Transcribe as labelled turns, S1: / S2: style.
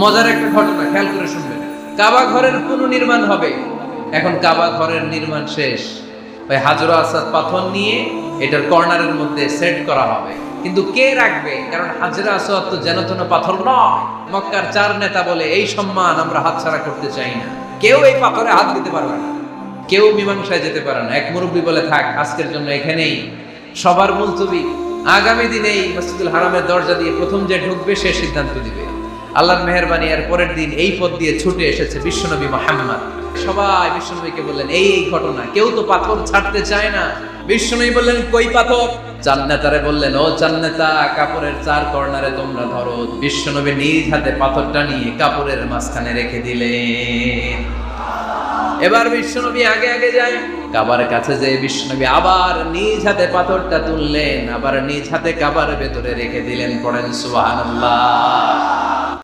S1: মজার একটা ঘটনা খেয়াল করে শুনবেন। কাবা ঘরের পুনর্নির্মাণ হবে। এখন কাবা ঘরের নির্মাণ শেষ, ওই হাজর আসাদ পাথর নিয়ে এটার কর্নারের মধ্যে সেট করা হবে। কিন্তু কে রাখবে? কারণ হাজরা আসওয়াদ তো যেন তেন পাথর নয়। মক্কার 4 নেতা বলে এই সম্মান আমরা হাতছাড়া করতে চাই না, কেউ এই পাথরে হাত দিতে পারবে না, কেউ মীমাংসায় যেতে পারে না। এক মুরব্বী বলে, থাক আজকের জন্য এখানেই, সবার মুলতবি, আগামী দিনে এই মসজিদুল হারামের দরজা দিয়ে প্রথম যে ঢুকবে সে সিদ্ধান্ত দিবে। আল্লাহর মেহেরবানি, এর পরের দিন এই পথ দিয়ে ছুটে এসেছে বিশ্বনবী মুহাম্মদ। সবাই বিশ্বনবীকে বললেন, এই ঘটনা, কেউ তো পাথর ছাড়তে চায় না। বিশ্বনবী বললেন, কই পাথর? জান্নাতারে বললেন, ও জান্নাতা, কাপড়ের 4 কর্নারে তোমরা ধরো। বিশ্বনবী নিজ হাতে পাথরটা নিয়ে কাপড়ের মাঝখানে রেখে দিলেন। এবার বিশ্বনবী আগে আগে যায়, কাবার কাছে যে বিশ্বনবী আবার নিজ হাতে পাথরটা তুললেন, আবার নিজ হাতে কাবার ভেতরে রেখে দিলেন। পড়েন সুবহানাল্লাহ।